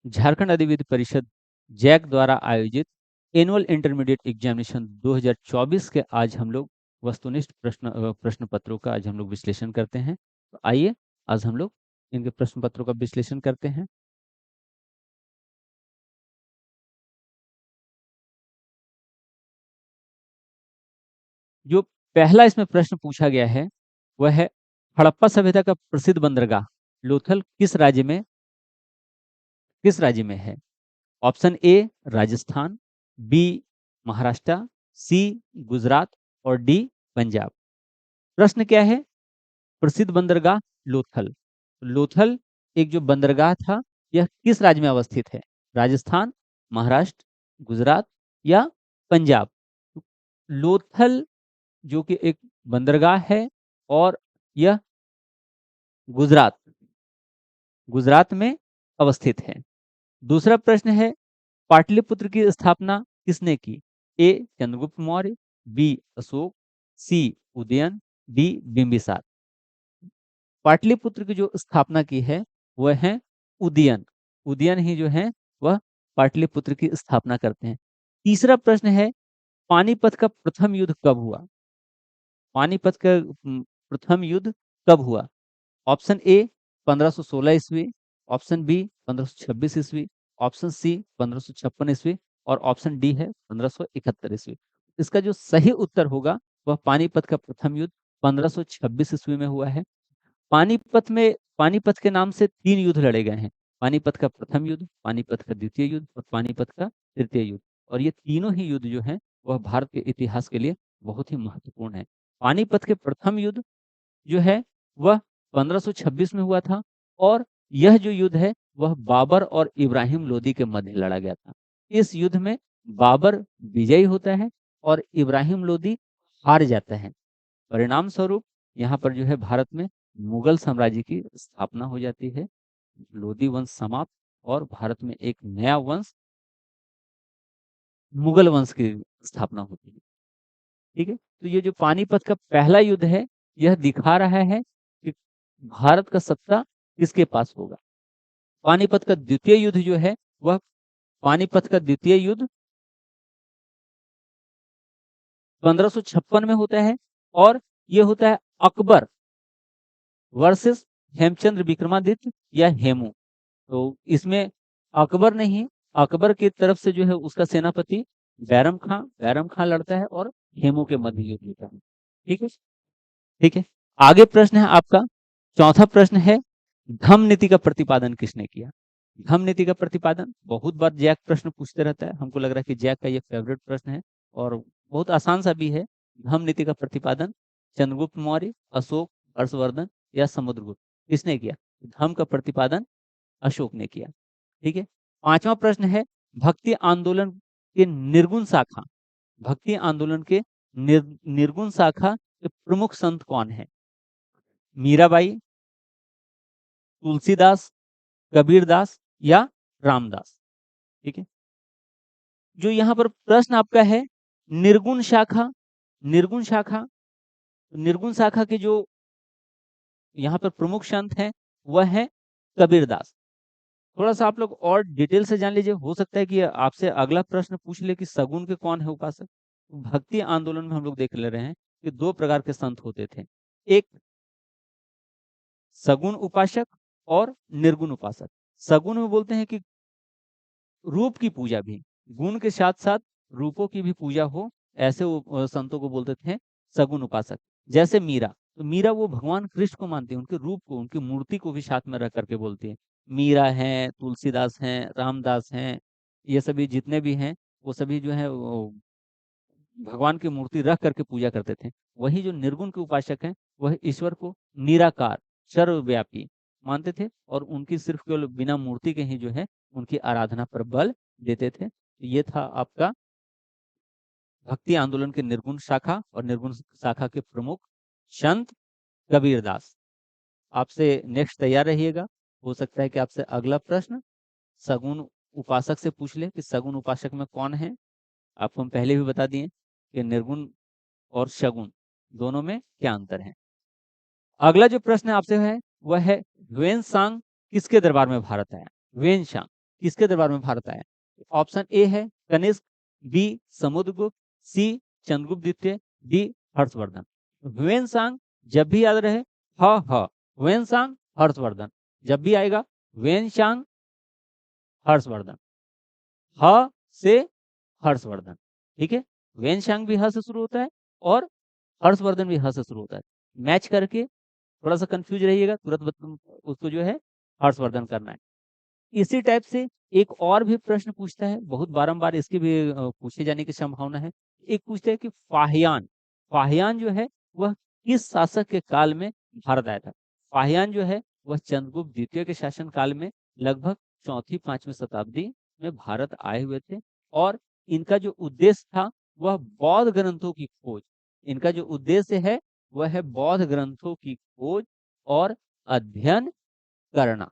झारखंड अधिविद्य परिषद जैक द्वारा आयोजित एनुअल इंटरमीडिएट एग्जामिनेशन 2024 के आज हम लोग वस्तुनिष्ठ प्रश्न पत्रों का आज हम लोग विश्लेषण करते हैं। तो आइए आज हम लोग इनके प्रश्न पत्रों का विश्लेषण करते हैं। जो पहला इसमें प्रश्न पूछा गया है वह है हड़प्पा सभ्यता का प्रसिद्ध बंदरगाह लोथल किस राज्य में है? Option A Rajasthan, B Maharashtra, C Gujarat और डी पंजाब। प्रश्न क्या है? प्रसिद्ध बंदरगाह लोथल। लोथल एक जो बंदरगाह था यह किस राज्य में अवस्थित है? राजस्थान, महाराष्ट्र, गुजरात या पंजाब। लोथल जो कि एक बंदरगाह है और यह गुजरात गुजरात में अवस्थित है। दूसरा प्रश्न है पाटलिपुत्र की स्थापना किसने की? ए चंद्रगुप्त मौर्य, बी अशोक, सी उदयन, डी बिंबिसार। पाटलिपुत्र की जो स्थापना की है वह है उदयन। उदयन ही जो है वह पाटलिपुत्र की स्थापना करते हैं। तीसरा प्रश्न है पानीपत का प्रथम युद्ध कब हुआ? पानीपत का प्रथम युद्ध कब हुआ? ऑप्शन ए 1516 ईस्वी, ऑप्शन बी 1526 ईस्वी, ऑप्शन सी 1556 ईस्वी और ऑप्शन डी है 1571 ईस्वी। इसका जो सही उत्तर होगा वह पानीपत का प्रथम युद्ध 1526 ईस्वी में हुआ है। पानीपत के नाम से 3 युद्ध लड़े गए हैं। पानीपत का प्रथम युद्ध, पानीपत का द्वितीय युद्ध और पानीपत का तृतीय युद्ध। और ये तीनों ही युद्ध जो हैं वह भारत के इतिहास के लिए बहुत ही महत्वपूर्ण है। पानीपत के प्रथम युद्ध जो है वह 1526 में हुआ था और यह जो युद्ध है वह बाबर और इब्राहिम लोदी के मध्य लड़ा गया था। इस युद्ध में बाबर विजयी होता है और इब्राहिम लोदी हार जाता है। परिणाम स्वरूप यहाँ पर जो है भारत में मुगल साम्राज्य की स्थापना हो जाती है। लोदी वंश समाप्त और भारत में एक नया वंश मुगल वंश की स्थापना होती है। ठीक है, तो ये जो पानीपत का पहला युद्ध है यह दिखा रहा है कि भारत का सत्ता किसके पास होगा। पानीपत का द्वितीय युद्ध जो है वह पानीपत का द्वितीय युद्ध 1556 में होता है और यह होता है अकबर वर्सेस हेमचंद्र विक्रमादित्य या हेमू। तो इसमें अकबर नहीं, अकबर की तरफ से जो है उसका सेनापति बैरम खां लड़ता है और हेमू के मध्य युद्ध होता है। ठीक है, ठीक है। आगे प्रश्न है आपका चौथा प्रश्न है धम्म नीति का प्रतिपादन किसने किया? धम्म नीति का प्रतिपादन बहुत बार जैक प्रश्न पूछते रहता है। हमको लग रहा है कि जैक का ये फेवरेट प्रश्न है और बहुत आसान सा भी है। धम्म नीति का प्रतिपादन चंद्रगुप्त मौर्य, अशोक, हर्षवर्धन या समुद्रगुप्त किसने किया? धम्म का प्रतिपादन अशोक ने किया। ठीक है, पांचवा प्रश्न है भक्ति आंदोलन के निर्गुण शाखा भक्ति आंदोलन के निर्गुण शाखा के प्रमुख संत कौन है? मीराबाई, तुलसीदास, कबीरदास या रामदास। ठीक है, जो यहाँ पर प्रश्न आपका है निर्गुण शाखा निर्गुण शाखा निर्गुण शाखा के जो यहाँ पर प्रमुख संत हैं वह है कबीरदास। थोड़ा सा आप लोग और डिटेल से जान लीजिए, हो सकता है कि आपसे अगला प्रश्न पूछ ले कि सगुन के कौन है उपासक। भक्ति आंदोलन में हम लोग देख ले रहे हैं कि 2 प्रकार के संत होते थे, एक सगुन उपासक और निर्गुण उपासक। सगुन में बोलते हैं कि रूप की पूजा भी, गुण के साथ साथ रूपों की भी पूजा हो, ऐसे संतों को बोलते थे सगुन उपासक। जैसे मीरा, तो मीरा वो भगवान कृष्ण को मानती है, उनके रूप को, उनकी मूर्ति को भी साथ में रख करके बोलती है। मीरा है, तुलसीदास हैं, रामदास हैं, ये सभी जितने भी हैं वो सभी जो है भगवान की मूर्ति रख करके पूजा करते थे। वही जो निर्गुण के उपासक हैं वह ईश्वर को निराकार सर्वव्यापी मानते थे और उनकी सिर्फ केवल बिना मूर्ति के ही जो है उनकी आराधना पर बल देते थे। ये था आपका भक्ति आंदोलन के निर्गुण शाखा और निर्गुण शाखा के प्रमुख संत कबीरदास। आपसे नेक्स्ट तैयार रहिएगा, हो सकता है कि आपसे अगला प्रश्न सगुन उपासक से पूछ ले कि सगुन उपासक में कौन है। आपको हम पहले भी बता दिए कि निर्गुण और शगुन दोनों में क्या अंतर है। अगला जो प्रश्न आपसे है वह है ह्वेन सांग किसके दरबार में भारत आया? ह्वेन सांग किसके दरबार में भारत आया? ऑप्शन ए है कनिष्क, बी समुद्रगुप्त, सी चंद्रगुप्त द्वितीय, डी हर्षवर्धन। ह्वेनसांग जब भी याद रहे ह्वेनसांग हर्षवर्धन, जब भी आएगा ह्वेनसांग हर्षवर्धन, ह से हर्षवर्धन, ठीक है। ह्वेनसांग भी ह से शुरू होता है और हर्षवर्धन भी ह से शुरू होता है। मैच करके थोड़ा सा कंफ्यूज रहिएगा, तुरंत उसको जो है हर्षवर्धन करना है। इसी टाइप से एक और भी प्रश्न पूछता है, बहुत बारंबार इसके भी पूछे जाने की संभावना है। एक पूछता है कि फाहियान, फाहियान जो है वह किस शासक के काल में भारत आया था? फाहियान जो है वह चंद्रगुप्त द्वितीय के शासन काल में लगभग 4वीं-5वीं शताब्दी में भारत आए हुए थे और इनका जो उद्देश्य था वह बौद्ध ग्रंथों की खोज, इनका जो उद्देश्य है वह है बौद्ध ग्रंथों की खोज और अध्ययन करना,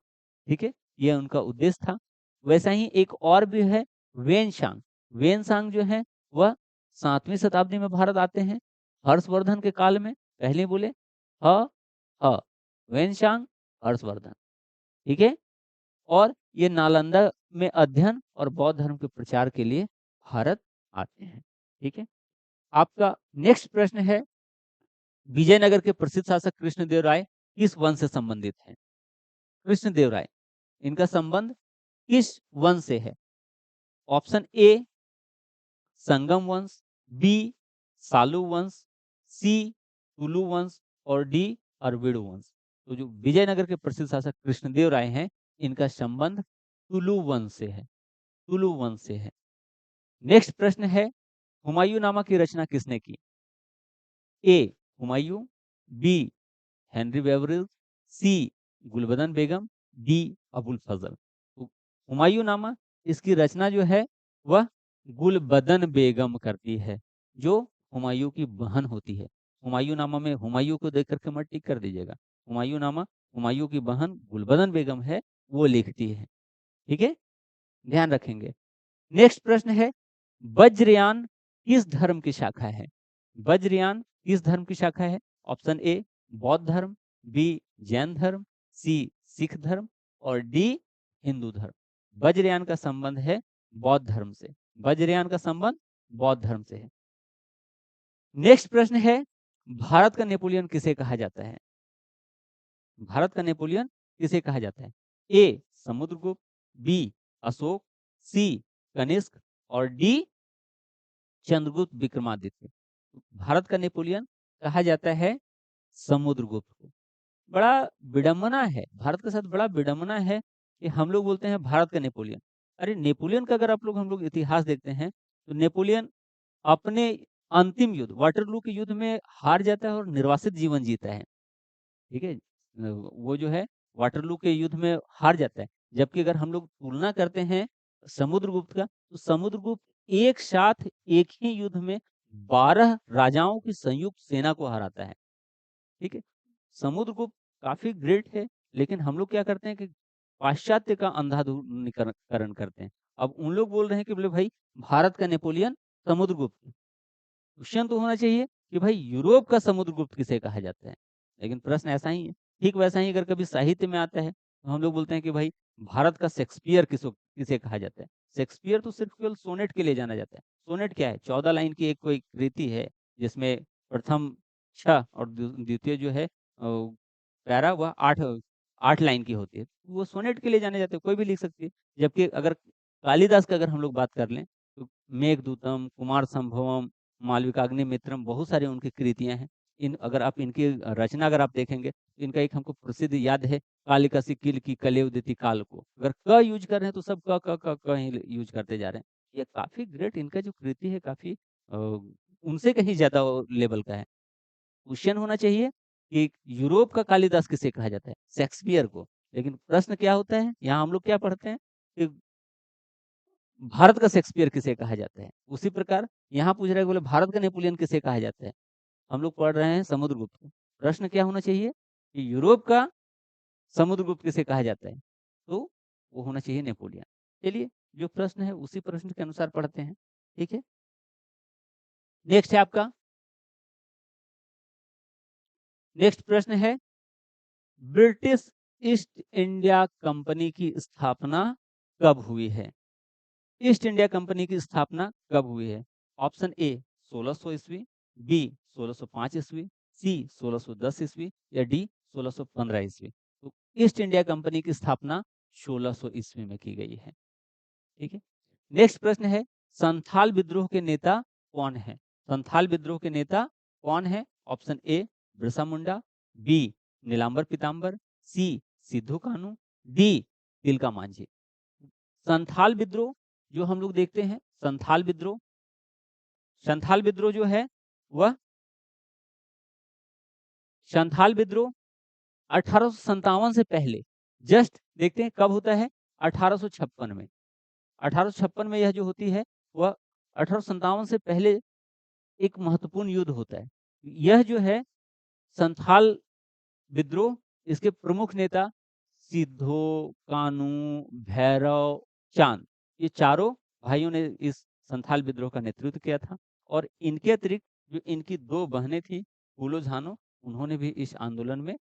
ठीक है, ये उनका उद्देश्य था। वैसा ही एक और भी है वेनसांग, वेनसांग जो है वह 7वीं शताब्दी में भारत आते हैं हर्षवर्धन के काल में। पहले बोले ह ह वेनसांग हर्षवर्धन, ठीक है। और ये नालंदा में अध्ययन और बौद्ध धर्म के प्रचार के लिए भारत आते हैं, ठीक है। आपका नेक्स्ट प्रश्न है विजयनगर के प्रसिद्ध शासक कृष्णदेव राय किस वंश से संबंधित हैं? कृष्णदेव राय, इनका संबंध किस वंश से है? ऑप्शन ए संगम वंश, बी सालू वंश, सी तुलु वंश और डी अरविड़ वंश। तो जो विजयनगर के प्रसिद्ध शासक कृष्णदेव राय हैं इनका संबंध तुलु वंश से है, तुलु वंश से है। नेक्स्ट प्रश्न है हुमायूं नामा की रचना किसने की? ए हुमायूं, बी हेनरी बेवरेज, सी गुलबदन बेगम, डी अबुल फजल। तो हुमायूं नामा इसकी रचना जो है वह गुलबदन बेगम करती है, जो हुमायूं की बहन होती है। हुमायूं नामा में हुमायूं को देख करके मत टिक कर दीजिएगा। हुमायूं नामा हुमायूं की बहन गुलबदन बेगम है, वो लिखती है, ठीक है, ध्यान रखेंगे। नेक्स्ट प्रश्न है वज्रयान किस धर्म की शाखा है? वज्रयान किस धर्म की शाखा है? ऑप्शन ए बौद्ध धर्म, बी जैन धर्म, सी सिख धर्म और डी हिंदू धर्म। वज्रयान का संबंध है बौद्ध धर्म से, वज्रयान का संबंध बौद्ध धर्म से है। नेक्स्ट प्रश्न है भारत का नेपोलियन किसे कहा जाता है? भारत का नेपोलियन किसे कहा जाता है? ए समुद्रगुप्त, बी अशोक, सी कनिष्क और डी चंद्रगुप्त विक्रमादित्य। भारत का नेपोलियन कहा जाता है समुद्रगुप्त को। बड़ा विडंबना है, भारत के साथ बड़ा विडंबना है कि हम लोग बोलते हैं भारत का नेपोलियन। अरे नेपोलियन का अगर आप लोग हम लोग इतिहास देखते हैं तो नेपोलियन अपने अंतिम युद्ध वाटरलू के युद्ध में हार जाता है और निर्वासित जीवन जीता है, ठीक है। वो जो है वाटरलू के युद्ध में हार जाता है। जबकि अगर हम लोग तुलना करते हैं समुद्रगुप्त का, तो समुद्रगुप्त एक साथ एक ही युद्ध में 12 राजाओं की संयुक्त सेना को हराता है, ठीक है। समुद्रगुप्त काफी ग्रेट है, लेकिन हम लोग क्या करते हैं कि पाश्चात्य का अंधाधुनीकरण करते हैं। अब उन लोग बोल रहे हैं कि बोले भाई भारत का नेपोलियन समुद्रगुप्त। क्वेश्चन तो होना चाहिए कि भाई यूरोप का समुद्रगुप्त किसे कहा जाता है, लेकिन प्रश्न ऐसा ही है। ठीक वैसा ही अगर कभी साहित्य में आता है तो हम लोग बोलते हैं कि भाई भारत का शेक्सपियर किसे कहा जाता है। शेक्सपियर तो सिर्फ केवल सोनेट के लिए जाना जाता है। सोनेट क्या है? 14 लाइन की एक कोई कृति है जिसमें प्रथम 6 और द्वितीय जो है पैरा वह 8 लाइन की होती है। वो सोनेट के लिए जाने जाते हैं, कोई भी लिख सकती है। जबकि अगर कालिदास का अगर हम लोग बात कर लें तो मेघदूतम, कुमार संभवम, मालविकाग्निमित्रम बहुत सारी उनकी कृतियाँ हैं। इन अगर आप इनकी रचना अगर आप देखेंगे, तो इनका एक हमको प्रसिद्ध याद है कालिकसी किल की कलेवदिति काल को। अगर क यूज़ कर रहे हैं तो सब क ही यूज़ करते जा रहे हैं। ये काफ़ी ग्रेट इनका जो कृति है काफ़ी उनसे कहीं ज़्यादा लेवल का है। क्वेश्चन होना चाहिए कि यूरोप का कालिदास किसे कहा जाता है? शेक्सपियर को। लेकिन प्रश्न क्या होता है? यहाँ हम लोग क्या पढ़ते हैं कि भारत का शेक्सपियर किसे कहा जाता है? उसी प्रकार यहाँ पूछ रहा है बोले भारत का नेपोलियन किसे कहा जाता है? हम लोग पढ़ रहे हैं समुद्रगुप्त को। प्रश्न क्या होना चाहिए कि यूरोप का समुद्रगुप्त किसे कहा जाता है? तो वो होना चाहिए नेपोलियन। चलिए जो प्रश्न है उसी प्रश्न के अनुसार पढ़ते हैं। ठीक है? नेक्स्ट है आपका नेक्स्ट प्रश्न है ब्रिटिश ईस्ट इंडिया कंपनी की स्थापना कब हुई है? ईस्ट इंडिया कंपनी की स्थापना कब हुई है? ऑप्शन ए 1600 ईस्वी, बी 1605 ईस्वी, सी 1610 ईस्वी या डी 1615 ईस्वी। तो ईस्ट इंडिया कंपनी की स्थापना 1600 ईस्वी में की गई है। ठीक है। नेक्स्ट प्रश्न है, संथाल विद्रोह के नेता कौन है? संथाल विद्रोह के नेता कौन है? Option A Birsa Munda, B Nilambar Pitambar, C Sidhu Kanhu, D Tilka Manjhi. Santhal विद्रोह जो हम लोग देखते हैं, संथाल विद्रोह जो है वह संथाल विद्रोह 1857 से पहले जस्ट देखते हैं कब होता है, 1856 में। 1856 में यह जो होती है वह 1857 से पहले एक महत्वपूर्ण युद्ध होता है। यह जो है संथाल विद्रोह, इसके प्रमुख नेता सिद्धो, कानू, भैरव, चांद, ये चारों भाइयों ने इस संथाल विद्रोह का नेतृत्व किया था। और इनके अतिरिक्त जो इनकी 2 बहनें थी, फूलो झानो, उन्होंने भी इस आंदोलन में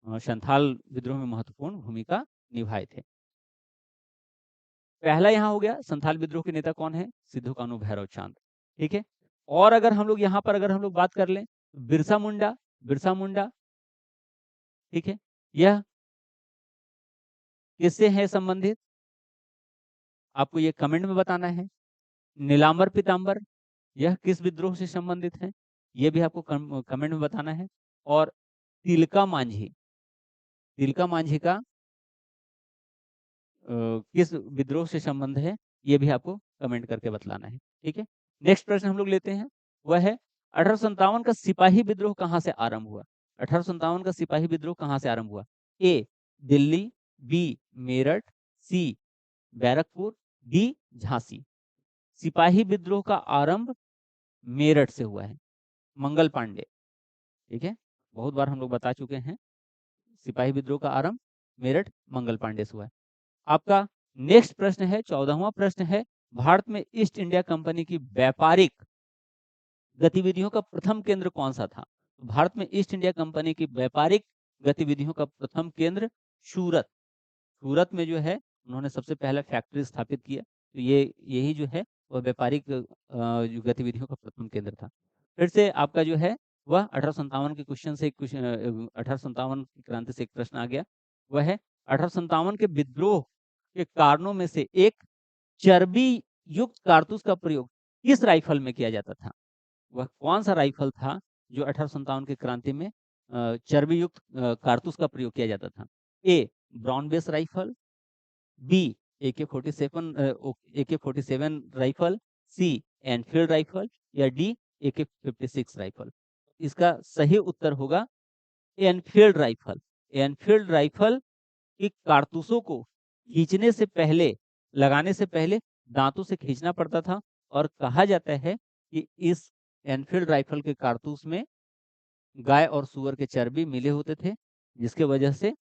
संथाल विद्रोह में महत्वपूर्ण भूमिका निभाए थे। पहला यहाँ हो गया, संथाल विद्रोह के नेता कौन है? सिद्धू कान्हू भैरव चांद। ठीक है। और अगर हम लोग यहाँ पर अगर हम लोग बात कर लें, बिरसा मुंडा, बिरसा मुंडा, ठीक है, यह किससे है संबंधित? आपको ये कमेंट में बताना है। नीलांबर पीताम्बर, यह किस विद्रोह से संबंधित है? ये भी आपको कमेंट में बताना है। और तिलका मांझी, तिलका मांझी का किस विद्रोह से संबंध है? ये भी आपको कमेंट करके बतलाना है। ठीक है। नेक्स्ट प्रश्न हम लोग लेते हैं, वह है 1857 का सिपाही विद्रोह कहाँ से आरंभ हुआ? 1857 का सिपाही विद्रोह कहाँ से आरंभ हुआ? ए दिल्ली, बी मेरठ, सी बैरकपुर, डी झांसी। सिपाही विद्रोह का आरंभ मेरठ से हुआ है, मंगल पांडे। ठीक है, बहुत बार हम लोग बता चुके हैं, सिपाही विद्रोह का आरंभ मेरठ मंगल पांडे से हुआ है। आपका नेक्स्ट प्रश्न है, 14वां प्रश्न है, भारत में ईस्ट इंडिया कंपनी की व्यापारिक गतिविधियों का प्रथम केंद्र कौन सा था? भारत में ईस्ट इंडिया कंपनी की व्यापारिक गतिविधियों का प्रथम केंद्र सूरत, सूरत में जो है उन्होंने सबसे पहला फैक्ट्री स्थापित किया। तो ये यही जो है वह व्यापारिक जो गतिविधियों का प्रथम केंद्र था। फिर से आपका जो है वह 1857 के क्वेश्चन से 1857 की क्रांति से एक प्रश्न आ गया, वह है 1857 के विद्रोह के कारणों में से एक, चर्बी युक्त कारतूस का प्रयोग किस राइफल में किया जाता था? वह कौन सा राइफल था जो 1857 की क्रांति में चर्बी युक्त कारतूस का प्रयोग किया जाता था? A Brown Bess rifle, B AK-47 rifle, C Enfield rifle या डी AK-56 राइफल। इसका सही उत्तर होगा एनफील्ड राइफल। एनफील्ड राइफल की कारतूसों को खींचने से पहले, लगाने से पहले दांतों से खींचना पड़ता था और कहा जाता है कि इस एनफील्ड राइफल के कारतूस में गाय और सूअर के चर्बी मिले होते थे, जिसके वजह से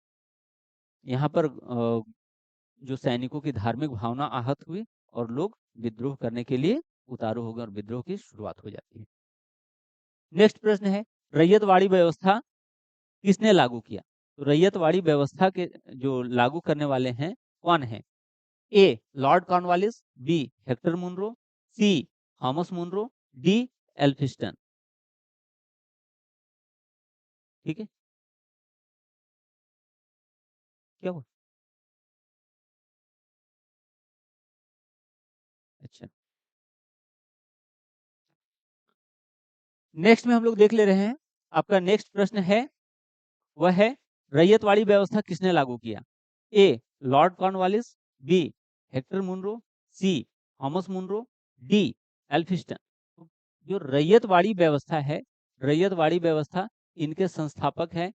यहाँ पर जो सैनिकों की धार्मिक भावना आहत हुई और लोग विद्रोह करने के लिए उतारू हो गए और विद्रोह की शुरुआत हो जाती है। नेक्स्ट प्रश्न है, रैयतवाड़ी व्यवस्था किसने लागू किया? तो रैयतवाड़ी व्यवस्था के जो लागू करने वाले हैं कौन है? A Lord Cornwallis, B Hector Munro, C Thomas Munro, D Elphinstone. ठीक है, क्या हुआ? अच्छा, नेक्स्ट में हम लोग देख ले रहे हैं। आपका नेक्स्ट प्रश्न है, वह है रैयतवाड़ी व्यवस्था किसने लागू किया? A Lord Cornwallis, B Hector Munro, C Thomas Munro, D Elphinstone. तो जो रैयतवाड़ी व्यवस्था है, रैयतवाड़ी व्यवस्था, इनके संस्थापक हैं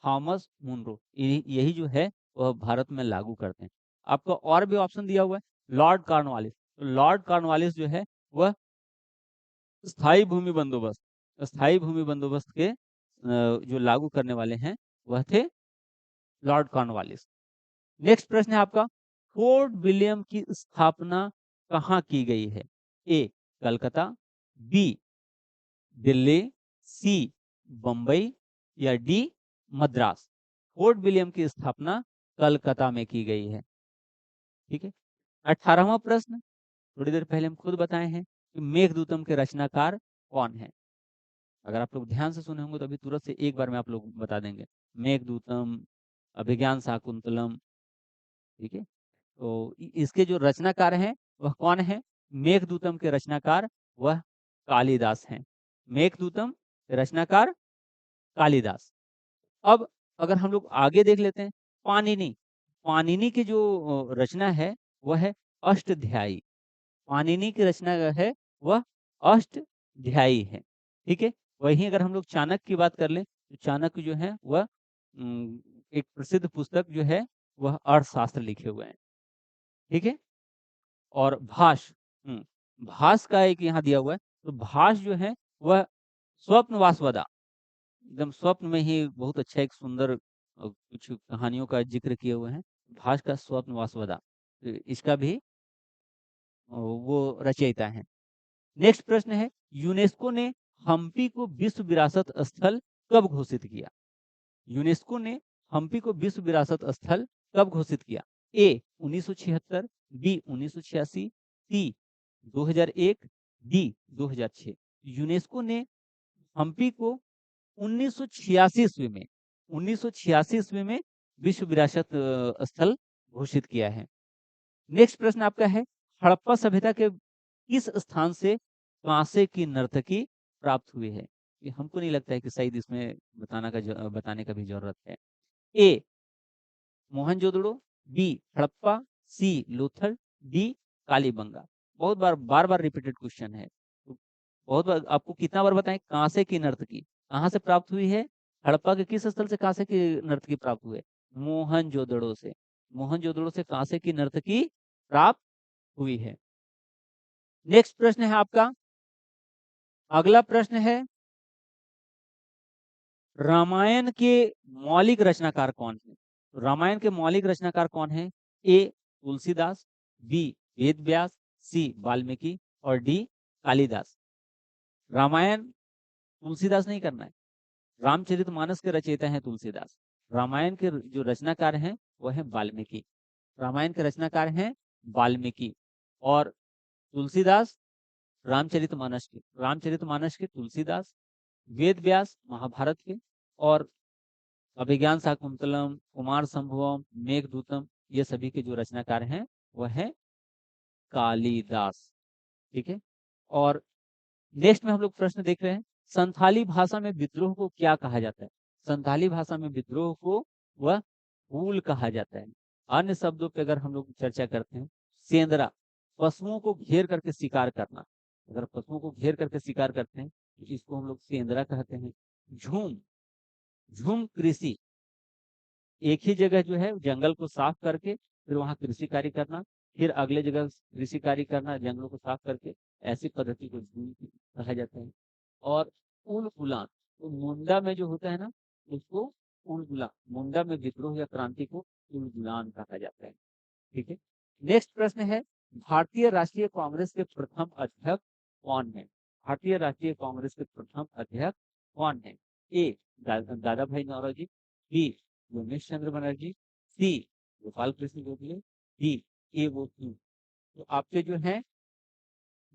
थॉमस मुनरो। यही जो है वह भारत में लागू करते हैं। आपको और भी ऑप्शन दिया हुआ है, लॉर्ड कॉर्नवालिस। तो लॉर्ड कॉर्नवालिस जो है वह स्थायी भूमि बंदोबस्त के जो लागू करने वाले हैं वह थे लॉर्ड कॉर्नवालिस। नेक्स्ट प्रश्न है आपका, फोर्ट विलियम की स्थापना कहाँ की गई है? ए कलकत्ता, बी दिल्ली, सी बंबई या डी मद्रास। फोर्ट विलियम की स्थापना कलकत्ता में की गई है। ठीक है, 18वां प्रश्न, थोड़ी देर पहले हम खुद बताए हैं कि मेघदूतम के रचनाकार कौन है? अगर आप लोग ध्यान से सुने होंगे तो अभी तुरंत से एक बार में आप लोग बता देंगे। मेघदूतम, अभिज्ञान शाकुंतलम, ठीक है? तो इसके जो रचनाकार हैं वह कौन है? मेघदूतम के रचनाकार वह कालिदास हैं। मेघदूतम के रचनाकार कालिदास। अब अगर हम लोग आगे देख लेते हैं, पाणिनि। पाणिनि की जो रचना है वह है अष्टध्यायी। पाणिनि की रचना है वह अष्टध्यायी है, ठीक है? वहीं अगर हम लोग चाणक्य की बात कर लें, तो चाणक्य जो है वह एक प्रसिद्ध पुस्तक जो है वह अर्थशास्त्र लिखे हुए हैं, ठीक है? और भाष, भाष का एक यहाँ दिया हुआ है, तो भाष जो है वह स्वप्न वासवदा, एकदम स्वप्न में ही बहुत अच्छा एक सुंदर कुछ कहानियों का ज़िक्र किए हुए हैं। भास का स्वप्न वासवदा, इसका भी वो रचयिता हैं। नेक्स्ट प्रश्न है, यूनेस्को ने हम्पी को विश्व विरासत स्थल कब घोषित किया? यूनेस्को ने हम्पी को विश्व विरासत स्थल कब घोषित किया? ए 1976, बी 1986, सी 2001, डी 2006। यूनेस्को ने हम्पी को 1986 ईस्वी में 1986 ईस्वी में विश्व विरासत स्थल घोषित किया है। नेक्स्ट प्रश्न आपका है, हड़प्पा सभ्यता के किस स्थान से कांसे की नर्तकी प्राप्त हुई है? ये हमको नहीं लगता है कि शायद इसमें बताने का भी जरूरत है। ए मोहनजोदड़ो, बी हड़प्पा, सी लोथल, डी कालीबंगा। बहुत बार रिपीटेड क्वेश्चन है, तो बहुत बार आपको कितना बार बताएं, कांसे की नर्तकी कहाँ से प्राप्त हुई है? हड़प्पा के किस स्थल से कांसे की नर्तकी प्राप्त हुई है? मोहनजोदड़ो से। मोहनजोदड़ो से कांसे की नर्तकी प्राप्त हुई है। नेक्स्ट प्रश्न है आपका, अगला प्रश्न है, रामायण के मौलिक रचनाकार कौन है? रामायण के मौलिक रचनाकार कौन है? ए तुलसीदास, बी वेद व्यास, सी वाल्मीकि और डी कालिदास। रामायण तुलसीदास नहीं करना है, रामचरितमानस के रचयिता हैं तुलसीदास। रामायण के जो रचनाकार हैं वो है वाल्मीकि। रामायण के रचनाकार हैं वाल्मीकि और तुलसीदास रामचरितमानस के तुलसीदास, वेद व्यास महाभारत के, और अभिज्ञान शाकुंतलम, कुमार संभवम, मेघदूतम, ये सभी के जो रचनाकार हैं वह है कालिदास, ठीक है? और नेक्स्ट में हम लोग प्रश्न देख रहे हैं, संथाली भाषा में विद्रोह को क्या कहा जाता है? संथाली भाषा में विद्रोह को वह हूल कहा जाता है। अन्य शब्दों पे अगर हम लोग चर्चा करते हैं, सेंदरा, पशुओं को घेर करके शिकार करना। अगर पशुओं को घेर करके शिकार करते हैं तो इसको हम लोग सेंदरा कहते हैं। झूम, झूम कृषि, एक ही जगह जो है जंगल को साफ करके फिर वहां कृषि कार्य करना, फिर अगले जगह कृषि कार्य करना जंगलों को साफ करके, ऐसी पद्धति को झूम कहा जाता है। और उल गुलान, तो मुंडा में जो होता है ना, उसको उल गुलान, मुंडा में विद्रोह या क्रांति को उल गुलान कहा जाता है, ठीक है? नेक्स्ट प्रश्न है, भारतीय राष्ट्रीय कांग्रेस के प्रथम अध्यक्ष कौन है? भारतीय राष्ट्रीय कांग्रेस के प्रथम अध्यक्ष कौन है? A Dadabhai Naoroji, B Umesh Chandra Banerjee, C Gopal Krishna Gokhale, D A वो सिंह। तो आपके जो है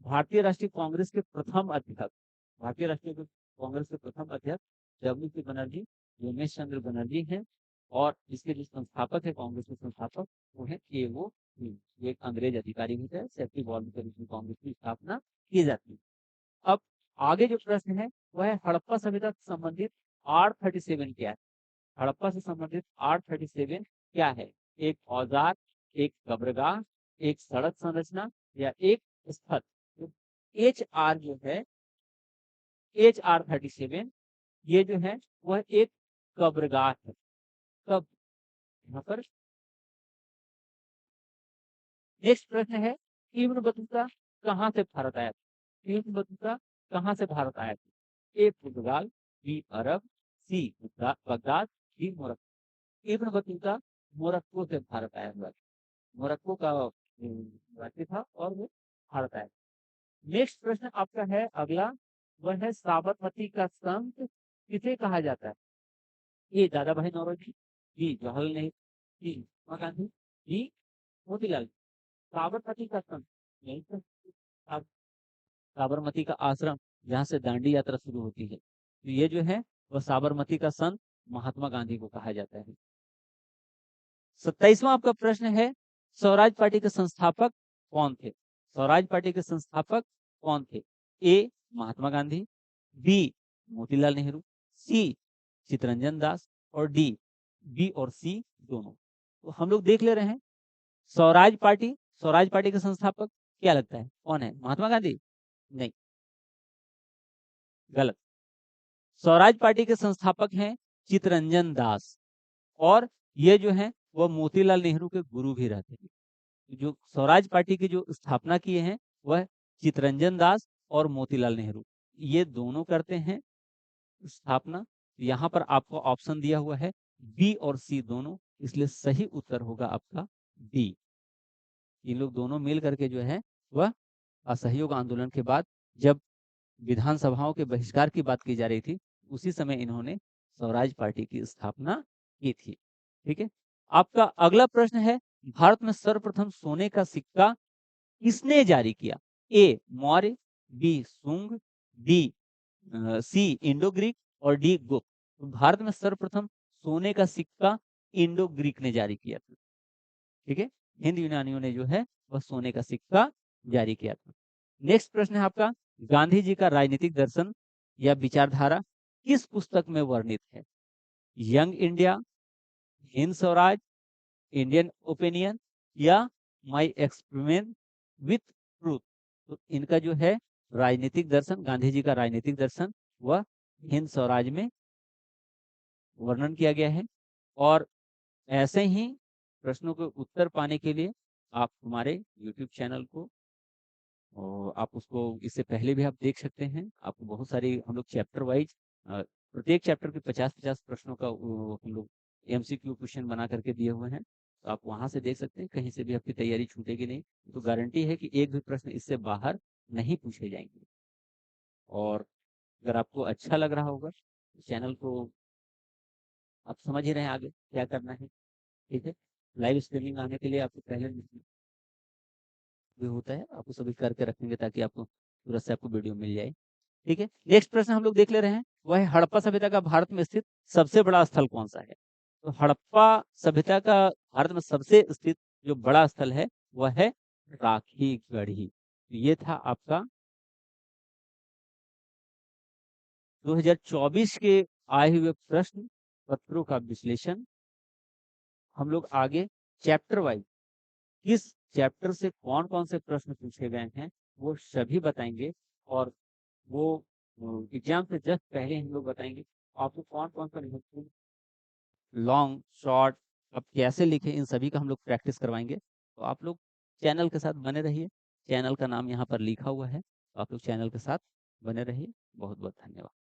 भारतीय राष्ट्रीय कांग्रेस के प्रथम अध्यक्ष, भारतीय राष्ट्रीय कांग्रेस के प्रथम अध्यक्ष डब्ल्यू सी बनर्जी, उमेश चंद्र बनर्जी हैं। और इसके जो संस्थापक है, कांग्रेस के संस्थापक, वो है ए वो सिंह। ये एक अंग्रेज अधिकारी होता है, सेफ्टी वॉर्ड के रूप में कांग्रेस की स्थापना की जाती है। अब आगे जो प्रश्न है वह है, हड़प्पा सभ्यता से संबंधित R37 क्या है? हड़प्पा से संबंधित R37 क्या है? एक औजार, एक कब्रगाह, एक सड़क संरचना या एक स्थल? तो HR जो है, HR37, ये जो है वह एक कब्रगाह है। कब? यहाँ पर नेक्स्ट प्रश्न है, इब्न बतूता कहाँ से भारत आया था? इब्न बतूता कहाँ से भारत आया था? ए पुर्तगाल, बी अरब, C Baghdad, D Morocco. Ibn Battuta Morocco से भारत आया हुआ है। मोरक्को का वासी था और वो भारत आया। नेक्स्ट प्रश्न आपका है अगला, वह है, साबरमती का संत किसे कहा जाता है? A Dadabhai Naoroji, B Jawaharlal Nehru, C Mahatma Gandhi, D Motilal. Sabarmati का संत, यही तो साबरमती का आश्रम जहाँ से दांडी यात्रा शुरू होती है, तो ये जो है वह साबरमती का संत महात्मा गांधी को कहा जाता है। 27वां आपका प्रश्न है, स्वराज पार्टी के संस्थापक कौन थे? स्वराज पार्टी के संस्थापक कौन थे? ए महात्मा गांधी, बी मोतीलाल नेहरू, सी चितरंजन दास और डी बी और सी दोनों। तो हम लोग देख ले रहे हैं स्वराज पार्टी के संस्थापक क्या लगता है कौन है? महात्मा गांधी? नहीं, गलत। स्वराज पार्टी के संस्थापक हैं चितरंजन दास, और ये जो है वह मोतीलाल नेहरू के गुरु भी रहते हैं। जो स्वराज पार्टी की जो स्थापना किए हैं वह चितरंजन दास और मोतीलाल नेहरू, ये दोनों करते हैं स्थापना। यहाँ पर आपको ऑप्शन दिया हुआ है बी और सी दोनों, इसलिए सही उत्तर होगा आपका बी। इन लोग दोनों मिल करके जो है वह असहयोग आंदोलन के बाद जब विधानसभाओं के बहिष्कार की बात की जा रही थी, उसी समय इन्होंने स्वराज पार्टी की स्थापना की थी। ठीक है, आपका अगला प्रश्न है, भारत में सर्वप्रथम सोने का सिक्का किसने जारी किया? ए मौर्य, बी सुंग, डी सी इंडो ग्रीक और डी गुप्त। तो भारत में सर्वप्रथम सोने का सिक्का इंडो ग्रीक ने जारी किया था। ठीक है, हिंद यूनानियों ने जो है वह सोने का सिक्का जारी किया था। नेक्स्ट प्रश्न है आपका, गांधी जी का राजनीतिक दर्शन या विचारधारा किस पुस्तक में वर्णित है? Young India, Hind Swaraj, Indian opinion या माय एक्सपेरिमेंट विथ ट्रूथ। तो इनका जो है राजनीतिक दर्शन, गांधी जी का राजनीतिक दर्शन वह हिंद स्वराज में वर्णन किया गया है। और ऐसे ही प्रश्नों के उत्तर पाने के लिए आप हमारे YouTube चैनल को, और आप उसको इससे पहले भी आप देख सकते हैं। आपको बहुत सारी हम लोग चैप्टर वाइज प्रत्येक चैप्टर के 50-50 प्रश्नों का हम लोग MCQ क्वेश्चन बना करके दिए हुए हैं, तो आप वहां से देख सकते हैं। कहीं से भी आपकी तैयारी छूटेगी नहीं, तो गारंटी है कि एक भी प्रश्न इससे बाहर नहीं पूछे जाएंगे। और अगर आपको अच्छा लग रहा होगा चैनल को, आप समझ ही रहे हैं आगे क्या करना है। ठीक है, लाइव स्ट्रीमिंग आने के लिए आपको पहले भी होता है, आपको सभी करके रखेंगे ताकि आपको तुरंत से आपको वीडियो मिल जाए। ठीक है, नेक्स्ट प्रश्न हम लोग देख ले रहे हैं, वह है हड़प्पा सभ्यता का भारत में स्थित सबसे बड़ा स्थल कौन सा है? तो हड़प्पा सभ्यता का भारत में सबसे स्थित जो बड़ा स्थल है वह है राखी गढ़ी। ये था आपका 2024 के आए हुए प्रश्न पत्रों का विश्लेषण। हम लोग आगे चैप्टर वाइज किस चैप्टर से कौन कौन से प्रश्न पूछे गए हैं वो सभी बताएंगे, और वो एग्जाम से जस्ट पहले हम लोग बताएंगे आपको कौन कौन सा लॉन्ग शॉर्ट अब कैसे लिखे, इन सभी का हम लोग प्रैक्टिस करवाएंगे। तो आप लोग चैनल के साथ बने रहिए, चैनल का नाम यहाँ पर लिखा हुआ है, तो आप लोग चैनल के साथ बने रहिए। बहुत बहुत धन्यवाद।